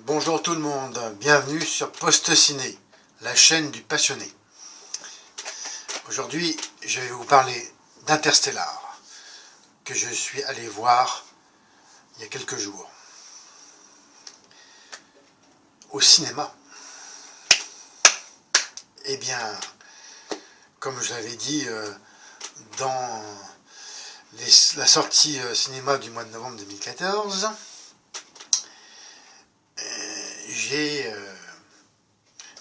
Bonjour tout le monde, bienvenue sur Post Ciné, la chaîne du passionné. Aujourd'hui, je vais vous parler d'Interstellar, que je suis allé voir il y a quelques jours, au cinéma. Eh bien, comme je l'avais dit dans la sortie cinéma du mois de novembre 2014, j'ai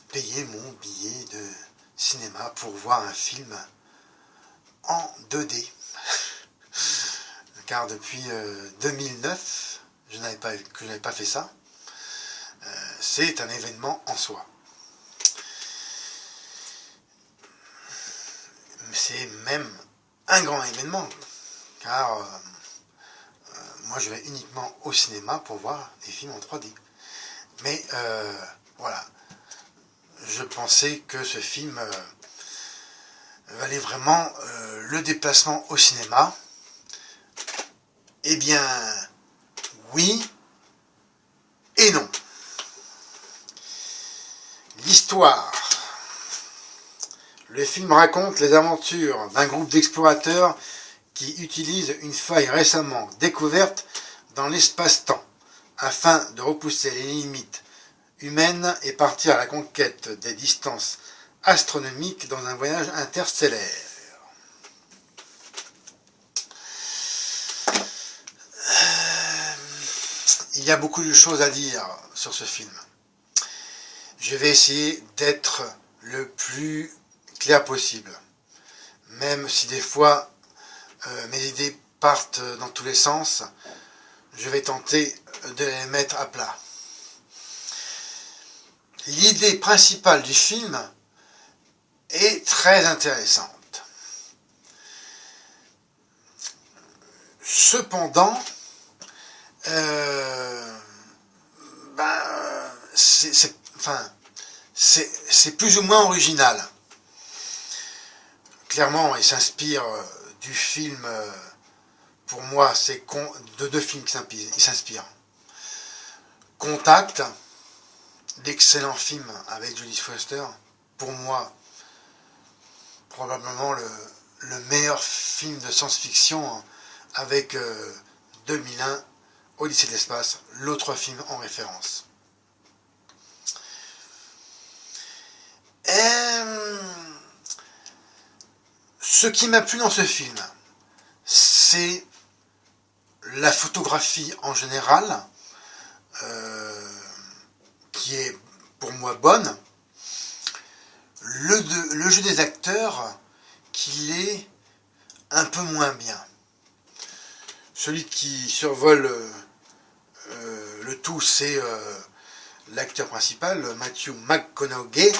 payé mon billet de cinéma pour voir un film en 2D. Car depuis 2009, que je n'avais pas fait ça. C'est un événement en soi. C'est même un grand événement, car moi je vais uniquement au cinéma pour voir des films en 3D. Mais voilà, je pensais que ce film valait vraiment le déplacement au cinéma. Eh bien, oui et non. L'histoire. Le film raconte les aventures d'un groupe d'explorateurs qui utilisent une faille récemment découverte dans l'espace-temps afin de repousser les limites humaines et partir à la conquête des distances astronomiques dans un voyage interstellaire. Il y a beaucoup de choses à dire sur ce film. Je vais essayer d'être le plus clair possible, même si des fois mes idées partent dans tous les sens. Je vais tenter de les mettre à plat. L'idée principale du film est très intéressante. Cependant, c'est plus ou moins original. Clairement, il s'inspire du film, pour moi, c'est de deux films qui s'inspirent. Contact, d'excellent film avec Jodie Foster, pour moi, probablement le meilleur film de science-fiction avec 2001, Odyssée de l'espace, l'autre film en référence. Ce qui m'a plu dans ce film, c'est la photographie en général, qui est pour moi bonne, le jeu des acteurs qui l'est un peu moins bien. Celui qui survole le tout, c'est l'acteur principal, Matthew McConaughey,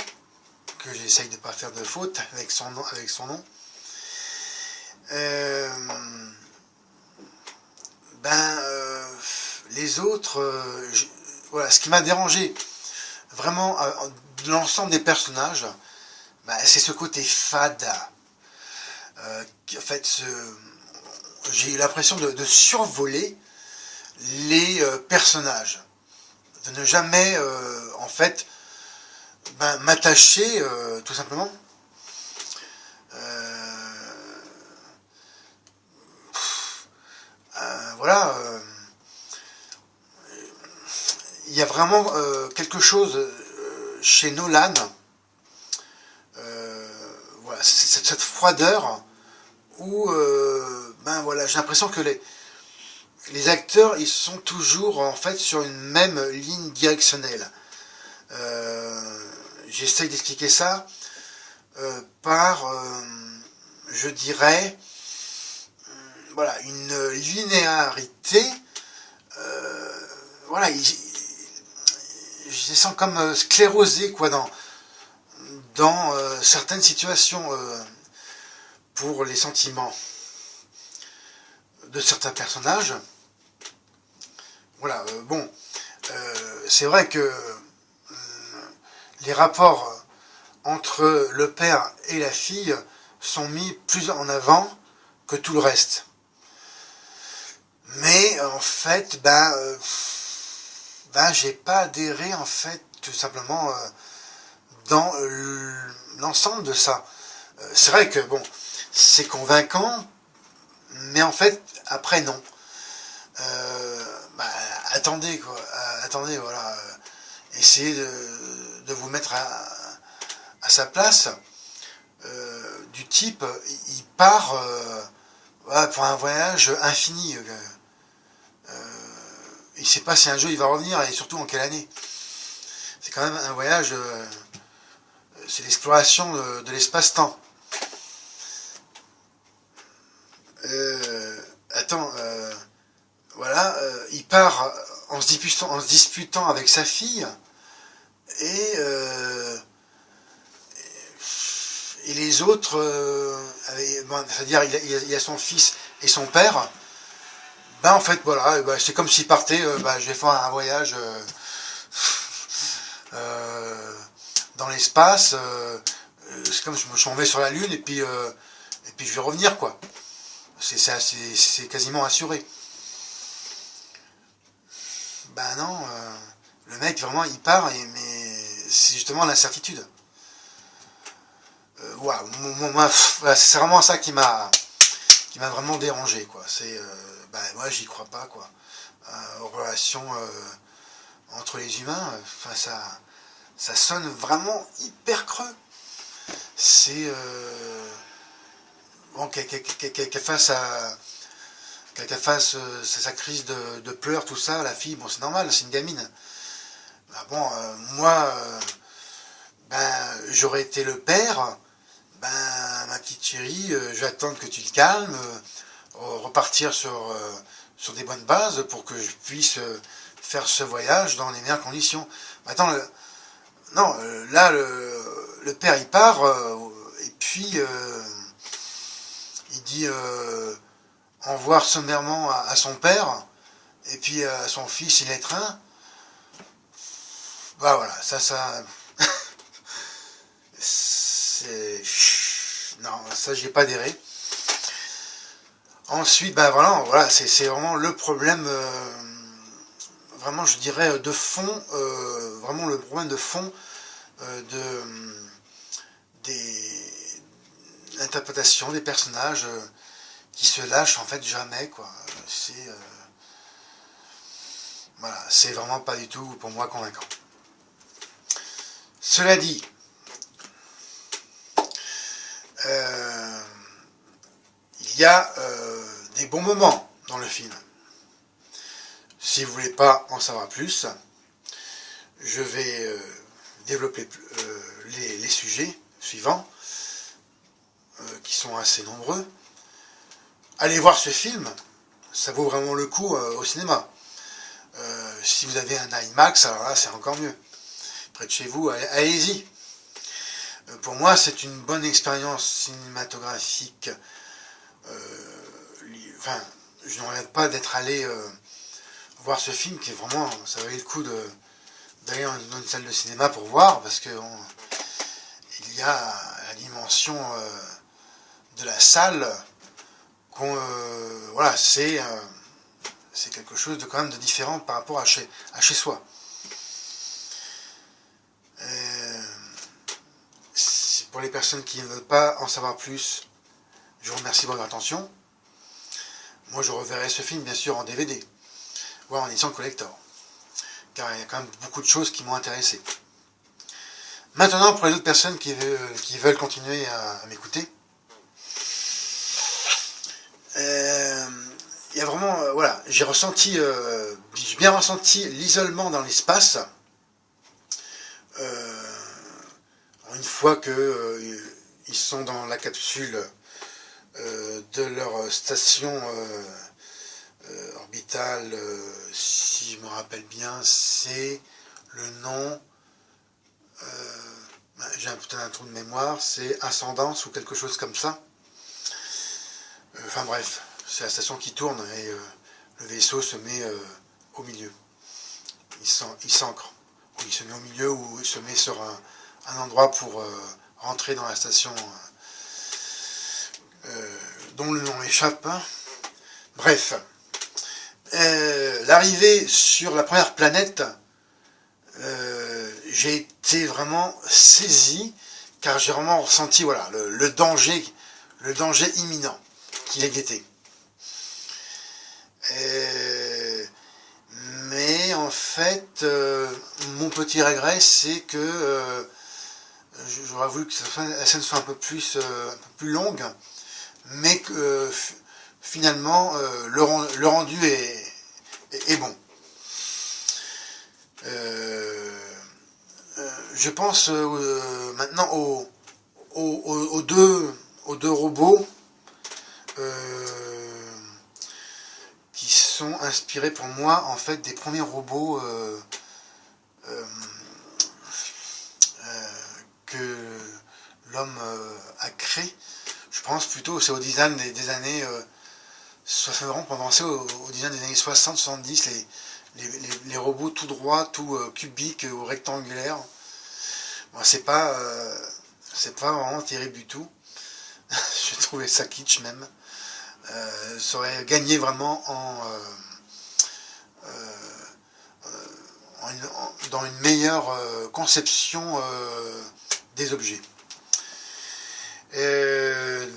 que j'essaye de ne pas faire de faute avec son nom. Les autres, voilà, ce qui m'a dérangé vraiment de l'ensemble des personnages, c'est ce côté fade. En fait, j'ai eu l'impression de survoler les personnages, de ne jamais en fait m'attacher tout simplement. Voilà, il y a vraiment quelque chose chez Nolan, voilà, cette froideur où voilà, j'ai l'impression que les acteurs, ils sont toujours en fait sur une même ligne directionnelle. J'essaye d'expliquer ça par, je dirais, voilà, une linéarité. Voilà, je les sens comme sclérosés, quoi, dans certaines situations pour les sentiments de certains personnages. Voilà, c'est vrai que les rapports entre le père et la fille sont mis plus en avant que tout le reste. Mais en fait, ben j'ai pas adhéré en fait tout simplement dans l'ensemble de ça. C'est vrai que bon, c'est convaincant, mais en fait après non. Bah, attendez quoi, attendez voilà, essayez de vous mettre à sa place. Du type, il part voilà, pour un voyage infini. Il ne sait pas si un jour il va revenir et surtout en quelle année. C'est quand même un voyage, c'est l'exploration de l'espace-temps. Attends, voilà, il part en se disputant avec sa fille et les autres, bon, c'est-à-dire il y a son fils et son père, ben en fait voilà, ben, c'est comme s'il partait, ben, je vais faire un voyage dans l'espace, c'est comme je m'en vais sur la Lune et puis je vais revenir quoi. C'est quasiment assuré. Ben non, le mec vraiment il part, mais c'est justement l'incertitude. Wow, c'est vraiment ça qui m'a vraiment dérangé quoi. C'est ben moi j'y crois pas quoi. Aux relations entre les humains, enfin ça sonne vraiment hyper creux. C'est bon qu'elle fasse sa crise de pleurs tout ça, la fille, bon c'est normal, c'est une gamine. Ben bon moi ben j'aurais été le père. Ben, ma petite chérie, je vais attendre que tu te calmes, repartir sur des bonnes bases pour que je puisse faire ce voyage dans les meilleures conditions. Attends, non, là, le père, il part, et puis il dit au revoir sommairement à son père, et puis à son fils, il étreint. Bah voilà, ça non, ça j'y ai pas adhéré. Ensuite, ben voilà, c'est vraiment le problème, vraiment je dirais de fond, vraiment le problème de fond des l'interprétation des personnages qui se lâchent en fait jamais quoi. Voilà, c'est vraiment pas du tout pour moi convaincant. Cela dit, il y a des bons moments dans le film. Si vous voulez pas en savoir plus, je vais développer les sujets suivants, qui sont assez nombreux. Allez voir ce film, ça vaut vraiment le coup au cinéma. Si vous avez un IMAX, alors là c'est encore mieux. Près de chez vous, allez-y. Pour moi, c'est une bonne expérience cinématographique. Enfin, je ne regrette pas d'être allé voir ce film, qui est vraiment, ça valait le coup d'aller dans une salle de cinéma pour voir, parce que il y a la dimension de la salle, voilà, c'est quelque chose de quand même de différent par rapport à chez soi. Pour les personnes qui ne veulent pas en savoir plus, je vous remercie pour votre attention. Moi, je reverrai ce film, bien sûr, en DVD, voire en édition collector, car il y a quand même beaucoup de choses qui m'ont intéressé. Maintenant, pour les autres personnes qui veulent continuer à m'écouter, il y a vraiment, voilà, j'ai bien ressenti l'isolement dans l'espace. Une fois que ils sont dans la capsule de leur station orbitale, si je me rappelle bien, c'est le nom, j'ai peut-être un trou de mémoire, c'est Ascendance ou quelque chose comme ça. Enfin bref, c'est la station qui tourne et le vaisseau se met au milieu. Il s'ancre. Ou il se met au milieu ou il se met sur un endroit pour rentrer dans la station dont le nom échappe. Bref, l'arrivée sur la première planète j'ai été vraiment saisi, car j'ai vraiment ressenti voilà, le danger imminent qui les guettait. Mais en fait, mon petit regret, c'est que j'aurais voulu que la scène soit un peu plus longue, mais que finalement le rendu est bon. Je pense maintenant aux deux robots qui sont inspirés pour moi en fait des premiers robots que l'homme a créé. Je pense plutôt c'est au design des années vraiment pour penser au design des années 60-70, les robots tout droits, tout cubiques ou rectangulaires. Bon, c'est pas vraiment terrible du tout. J'ai trouvé ça kitsch même. Ça aurait gagné vraiment dans une meilleure conception des objets.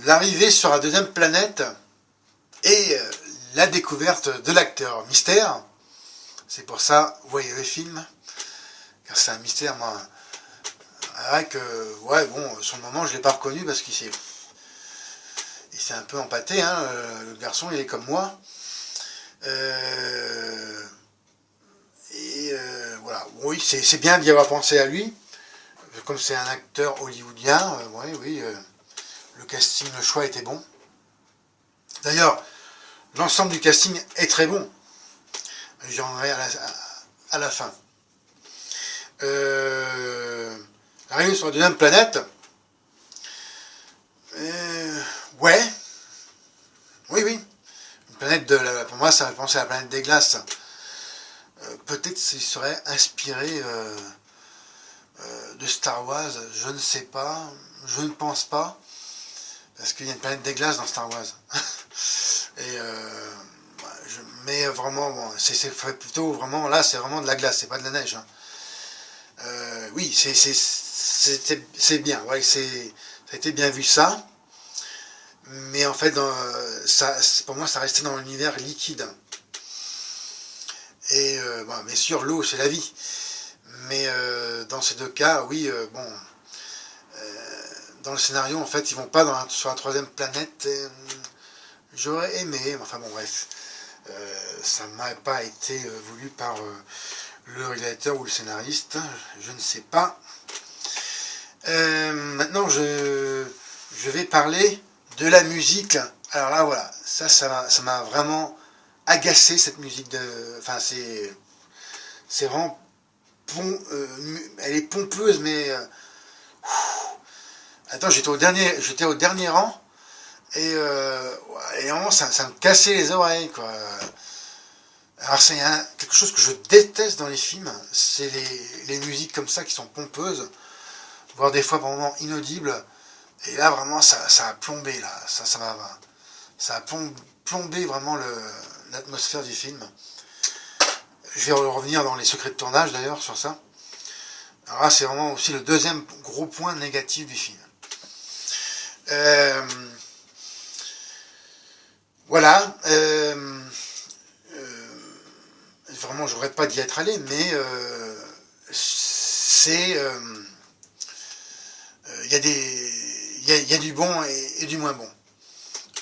L'arrivée sur la deuxième planète et la découverte de l'acteur mystère. C'est pour ça, vous voyez le film, car c'est un mystère, moi. Avec, ouais, bon, sur le moment, je ne l'ai pas reconnu parce qu'il s'est un peu empâté, hein, le garçon, il est comme moi. Voilà, oui, c'est bien d'y avoir pensé à lui, comme c'est un acteur hollywoodien, oui, le casting, le choix était bon. D'ailleurs, l'ensemble du casting est très bon. J'y reviendrai à la fin. Arrivé sur la deuxième planète, ouais, oui. Une planète pour moi, ça me fait penser à la planète des glaces. Peut-être s'il serait inspiré de Star Wars, je ne sais pas, je ne pense pas, parce qu'il y a une planète des glaces dans Star Wars. Et mais vraiment, bon, c'est plutôt vraiment, là c'est vraiment de la glace, c'est pas de la neige. Hein. Oui, c'est bien, ouais, ça a été bien vu ça, mais en fait, pour moi, ça restait dans l'univers liquide. Et bon, bien sûr, l'eau, c'est la vie. Mais dans ces deux cas, oui, bon, dans le scénario, en fait, ils vont pas sur la troisième planète. J'aurais aimé, enfin bon, bref, ça m'a pas été voulu par le réalisateur ou le scénariste, je ne sais pas. Maintenant, je vais parler de la musique. Alors là, voilà, ça m'a vraiment agacé cette musique enfin, c'est vraiment elle est pompeuse, mais attends, j'étais au dernier rang et vraiment ça me cassait les oreilles, quoi. Alors c'est quelque chose que je déteste dans les films, c'est les musiques comme ça qui sont pompeuses, voire des fois par moments inaudibles. Et là vraiment ça a plombé là, ça a plombé vraiment l'atmosphère du film. Je vais revenir dans les secrets de tournage d'ailleurs sur ça. Alors là c'est vraiment aussi le deuxième gros point négatif du film. Voilà. Vraiment, je ne regrette pas d'y être allé, mais il y a du bon et du moins bon,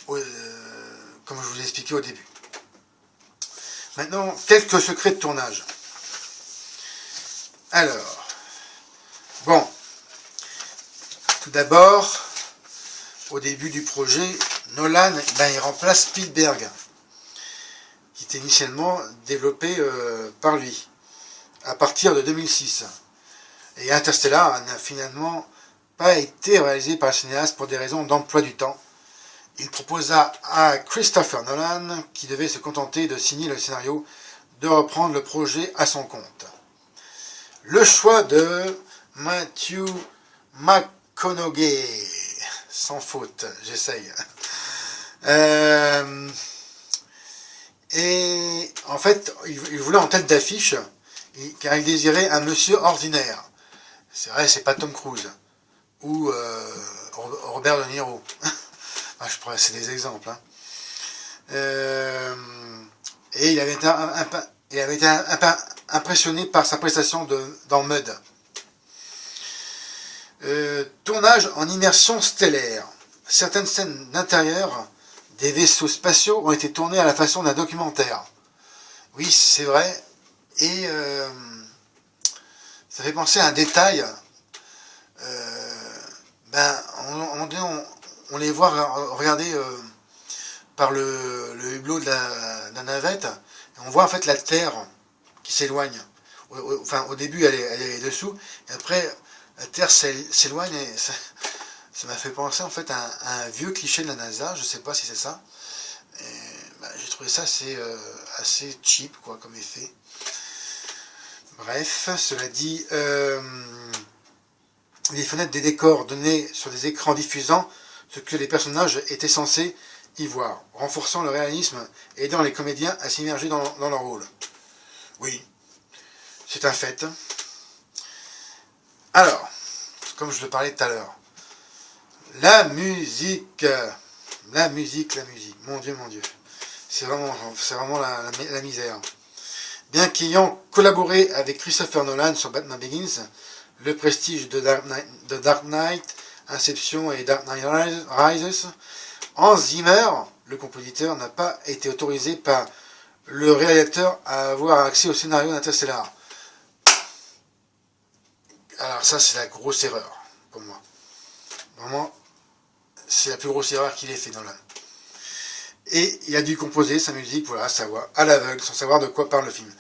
comme je vous ai expliqué au début. Maintenant, quelques secrets de tournage. Alors, bon, tout d'abord, au début du projet, Nolan, il remplace Spielberg, qui était initialement développé par lui, à partir de 2006. Et Interstellar n'a finalement pas été réalisé par le cinéaste pour des raisons d'emploi du temps. Il proposa à Christopher Nolan, qui devait se contenter de signer le scénario, de reprendre le projet à son compte. Le choix de Matthew McConaughey, sans faute, j'essaye. Et en fait, il voulait en tête d'affiche, car il désirait un monsieur ordinaire. C'est vrai, c'est pas Tom Cruise ou Robert De Niro. C'est des exemples. Hein. Et il avait été impressionné par sa prestation dans Mud. Tournage en immersion stellaire. Certaines scènes d'intérieur des vaisseaux spatiaux ont été tournées à la façon d'un documentaire. Oui, c'est vrai. Et ça fait penser à un détail. On les voit regarder par le hublot de la navette. On voit en fait la Terre qui s'éloigne. Au début, elle est dessous. Et après, la Terre s'éloigne. Et ça m'a fait penser en fait à un vieux cliché de la NASA. Je ne sais pas si c'est ça. J'ai trouvé ça assez cheap quoi, comme effet. Bref, cela dit, les fenêtres des décors donnaient sur des écrans diffusant ce que les personnages étaient censés y voir, renforçant le réalisme et aidant les comédiens à s'immerger dans leur rôle. Oui, c'est un fait. Alors, comme je le parlais tout à l'heure, la musique, mon Dieu, c'est vraiment la misère. Bien qu'ayant collaboré avec Christopher Nolan sur Batman Begins, le prestige de Dark Knight, Inception et Dark Knight Rises, Hans Zimmer, le compositeur, n'a pas été autorisé par le réalisateur à avoir accès au scénario d'Interstellar. Alors ça, c'est la grosse erreur pour moi. Vraiment, c'est la plus grosse erreur qu'il ait fait Nolan. Et il a dû composer sa musique, voilà, à l'aveugle, sans savoir de quoi parle le film.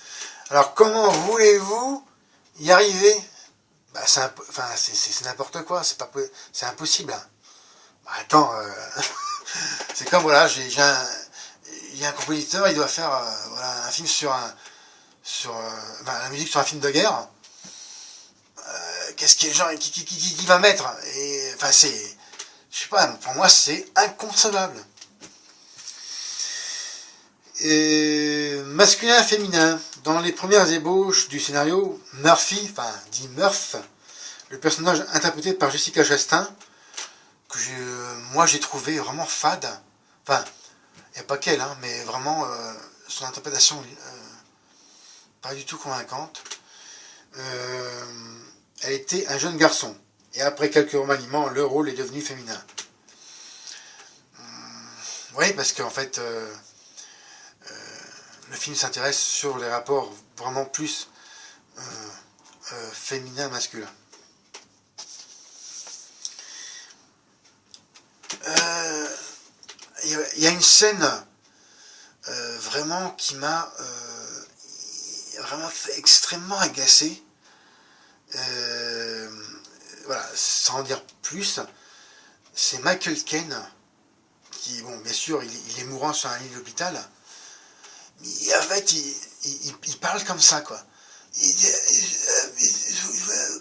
Alors comment voulez-vous y arriver? C'est n'importe quoi, c'est impossible. Hein. Attends, c'est comme voilà, il y a un compositeur, il doit faire un film la musique sur un film de guerre. Qu'est-ce qui va mettre? Et je sais pas, pour moi c'est inconcevable. Et masculin, féminin. Dans les premières ébauches du scénario, Murphy, dit Murph, le personnage interprété par Jessica Chastain, que moi j'ai trouvé vraiment fade. Il n'y a pas qu'elle, hein, mais vraiment son interprétation pas du tout convaincante. Elle était un jeune garçon. Et après quelques remaniements, le rôle est devenu féminin. Oui, parce qu'en fait, le film s'intéresse sur les rapports vraiment plus féminin-masculin. Il y a une scène vraiment qui m'a vraiment fait extrêmement agacé. Voilà, sans en dire plus, c'est Michael Caine qui, bon, bien sûr, il est mourant sur un lit d'hôpital, mais en fait, il parle comme ça, quoi. Il dit,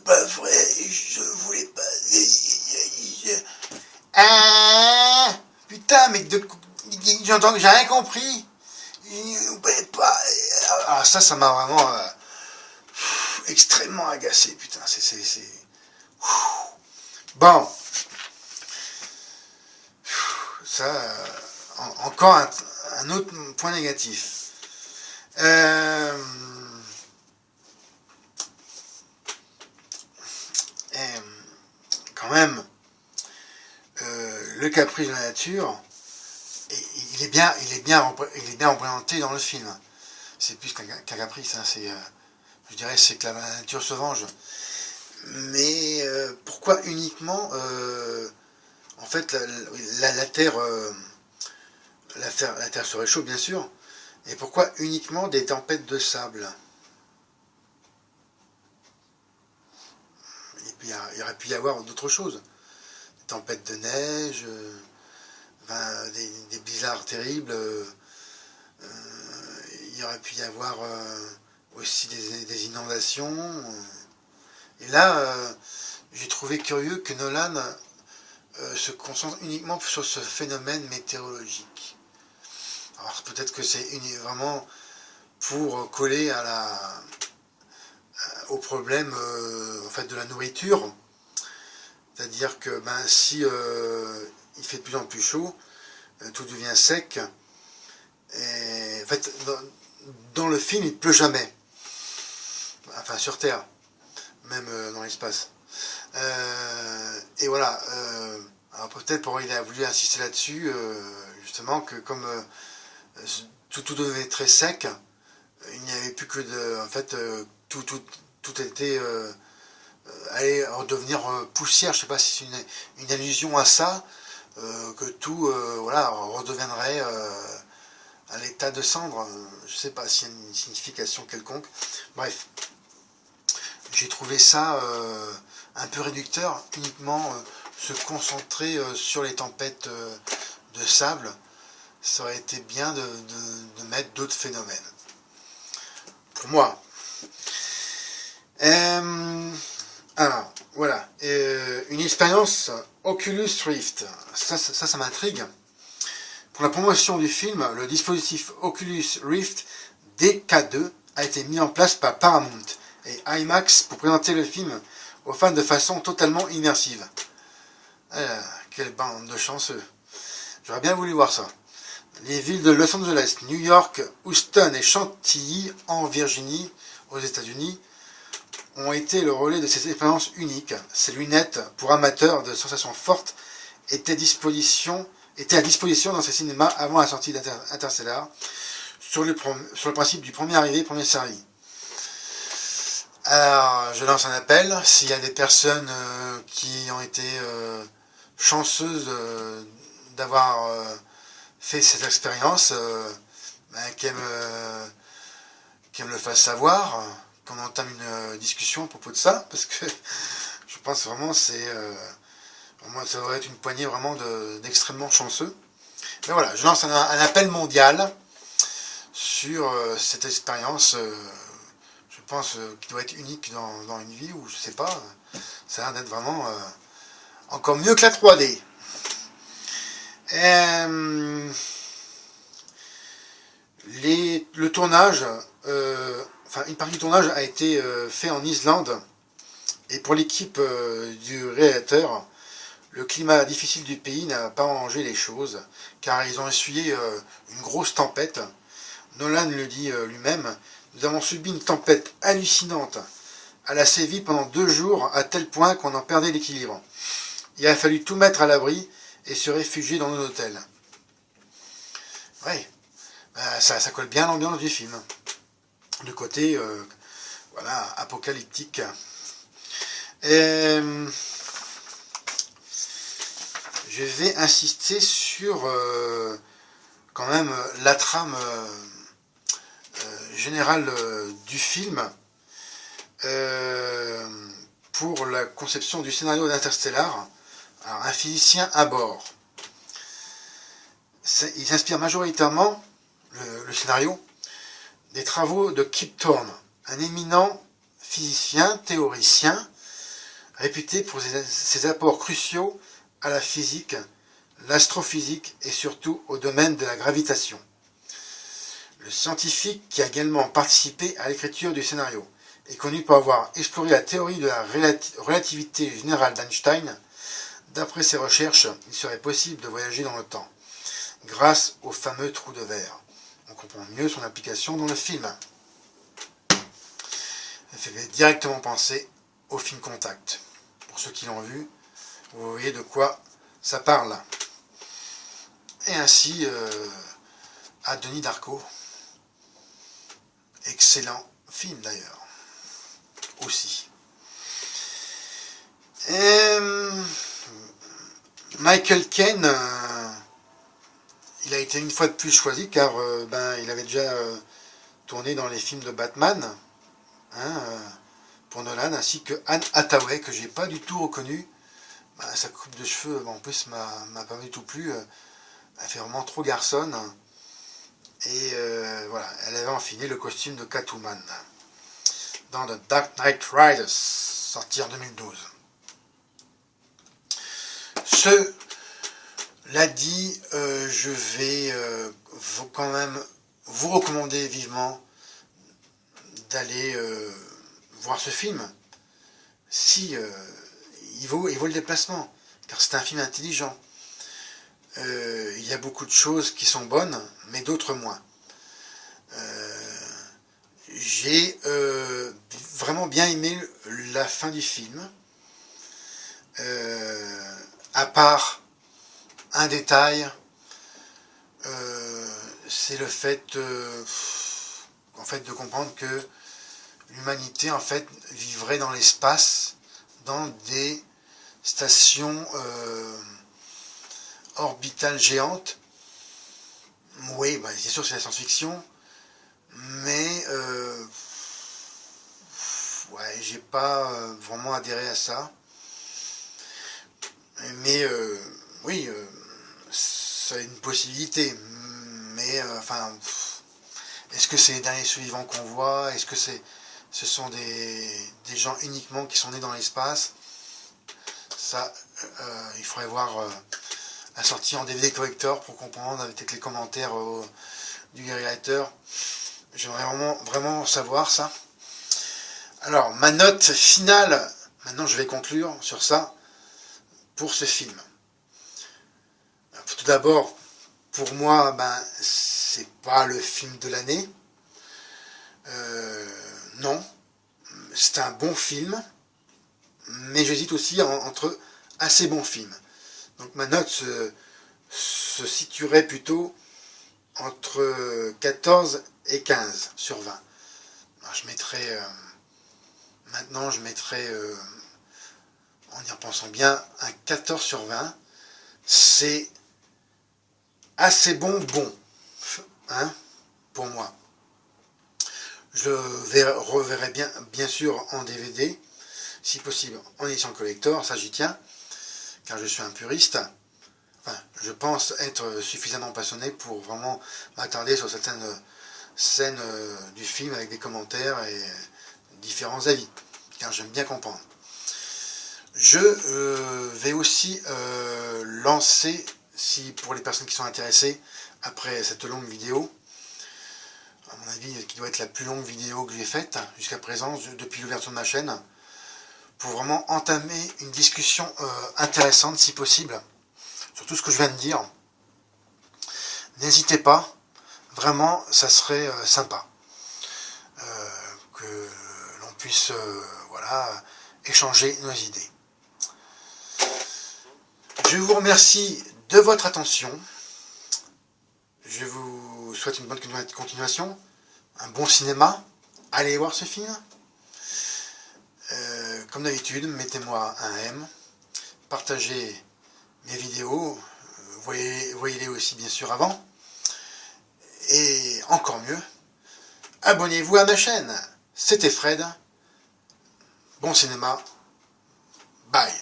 pas vrai, je voulais pas. Putain, mais j'entends que j'ai rien compris. Pas. Alors ça m'a vraiment extrêmement agacé, putain. Bon. Ça, encore un autre point négatif. Quand même, le caprice de la nature, il est bien représenté dans le film. C'est plus qu'un caprice, hein, je dirais c'est que la nature se venge. Mais pourquoi uniquement en fait la Terre la Terre se réchauffe bien sûr, et pourquoi uniquement des tempêtes de sable? Il aurait pu y avoir d'autres choses, des tempêtes de neige, des blizzards terribles, il aurait pu y avoir aussi des inondations. Et là, j'ai trouvé curieux que Nolan se concentre uniquement sur ce phénomène météorologique. Alors peut-être que c'est vraiment pour coller au problème fait de la nourriture. C'est-à-dire que si il fait de plus en plus chaud, tout devient sec. Et en fait, dans le film, il pleut jamais. Enfin, sur Terre, même dans l'espace. Et voilà. Alors peut-être il a voulu insister là-dessus, justement, que comme tout devenait très sec, il n'y avait plus que de... En fait, tout était... allait redevenir poussière. Je ne sais pas si c'est une allusion à ça, que tout voilà, redeviendrait à l'état de cendre. Je ne sais pas s'il y a une signification quelconque. Bref, j'ai trouvé ça un peu réducteur, uniquement se concentrer sur les tempêtes de sable. Ça aurait été bien de mettre d'autres phénomènes. Pour moi. Alors, voilà. Une expérience Oculus Rift. Ça m'intrigue. Pour la promotion du film, le dispositif Oculus Rift DK2 a été mis en place par Paramount et IMAX pour présenter le film aux fans de façon totalement immersive. Quelle bande de chanceux. J'aurais bien voulu voir ça. Les villes de Los Angeles, New York, Houston et Chantilly en Virginie, aux États-Unis, ont été le relais de ces expériences uniques. Ces lunettes pour amateurs de sensations fortes étaient à disposition dans ces cinémas avant la sortie d'Interstellar, sur le principe du premier arrivé, premier servi. Alors, je lance un appel. S'il y a des personnes qui ont été chanceuses d'avoir fait cette expérience, qu'elles me le fassent savoir, qu'on entame une discussion à propos de ça, parce que je pense vraiment ça devrait être une poignée vraiment d'extrêmement chanceux. Mais voilà, je lance un appel mondial sur cette expérience, je pense, qui doit être unique dans une vie, ou je sais pas, ça a l'air d'être vraiment encore mieux que la 3D. Le tournage, une partie du tournage a été fait en Islande, et pour l'équipe du réalisateur, le climat difficile du pays n'a pas arrangé les choses, car ils ont essuyé une grosse tempête. Nolan le dit lui-même, nous avons subi une tempête hallucinante. Elle a sévi pendant 2 jours, à tel point qu'on en perdait l'équilibre. Il a fallu tout mettre à l'abri et se réfugier dans nos hôtels. Oui, ça colle bien à l'ambiance du film. Le côté apocalyptique. Je vais insister sur quand même la trame générale du film pour la conception du scénario d'Interstellar. Alors, un physicien à bord. Il s'inspire majoritairement, le scénario, des travaux de Kip Thorne, un éminent physicien, théoricien, réputé pour ses apports cruciaux à la physique, l'astrophysique et surtout au domaine de la gravitation. Le scientifique qui a également participé à l'écriture du scénario est connu pour avoir exploré la théorie de la relativité générale d'Einstein. D'après ses recherches, il serait possible de voyager dans le temps, grâce au fameux trou de verre. On comprend mieux son application dans le film. Elle fait directement penser au film Contact. Pour ceux qui l'ont vu, vous voyez de quoi ça parle. Et ainsi à Denis Darko. Excellent film d'ailleurs. Aussi. Michael Caine, il a été une fois de plus choisi car il avait déjà tourné dans les films de Batman, pour Nolan, ainsi que Anne Hathaway, que j'ai pas du tout reconnu. Sa coupe de cheveux en plus m'a pas du tout plu. Elle fait vraiment trop garçonne. Et voilà, elle avait enfilé le costume de Catwoman dans The Dark Knight Rises, sorti en 2012. Cela dit, je vais quand même vous recommander vivement d'aller voir ce film. si, il vaut le déplacement, car c'est un film intelligent. Il y a beaucoup de choses qui sont bonnes, mais d'autres moins. J'ai vraiment bien aimé la fin du film, à part un détail, c'est le fait, en fait, de comprendre que l'humanité en fait vivrait dans l'espace, dans des stations orbitales géantes. Oui, bah, c'est sûr c'est la science-fiction, mais ouais, j'ai pas vraiment adhéré à ça. Mais oui, c'est une possibilité. Mais enfin, est-ce que c'est les derniers survivants qu'on voit? Est-ce que ce sont des gens uniquement qui sont nés dans l'espace? Ça, il faudrait voir la sortie en DVD collector pour comprendre avec les commentaires du réalisateur. J'aimerais vraiment savoir ça. Alors, ma note finale, maintenant je vais conclure sur ça, pour ce film. Tout d'abord, pour moi, ben, c'est pas le film de l'année. Non, c'est un bon film, mais j'hésite aussi entre assez bons films. Donc ma note se situerait plutôt entre 14 et 15 sur 20. Alors, je mettrais, maintenant je mettrais, en y repensant bien, un 14 sur 20. C'est assez bon, hein, pour moi. Je le reverrai bien sûr en DVD, si possible en édition collector, ça j'y tiens, car je suis un puriste. Enfin, je pense être suffisamment passionné pour vraiment m'attarder sur certaines scènes du film avec des commentaires et différents avis, car j'aime bien comprendre. Je vais aussi lancer, si pour les personnes qui sont intéressées, après cette longue vidéo, à mon avis qui doit être la plus longue vidéo que j'ai faite jusqu'à présent, depuis l'ouverture de ma chaîne, pour vraiment entamer une discussion intéressante si possible, sur tout ce que je viens de dire. N'hésitez pas, vraiment ça serait sympa, que l'on puisse voilà, échanger nos idées. Je vous remercie de votre attention. Je vous souhaite une bonne continuation, un bon cinéma. Allez voir ce film. Comme d'habitude, mettez-moi un M, partagez mes vidéos, voyez-les aussi bien sûr avant. Et encore mieux, abonnez-vous à ma chaîne. C'était Fred. Bon cinéma. Bye.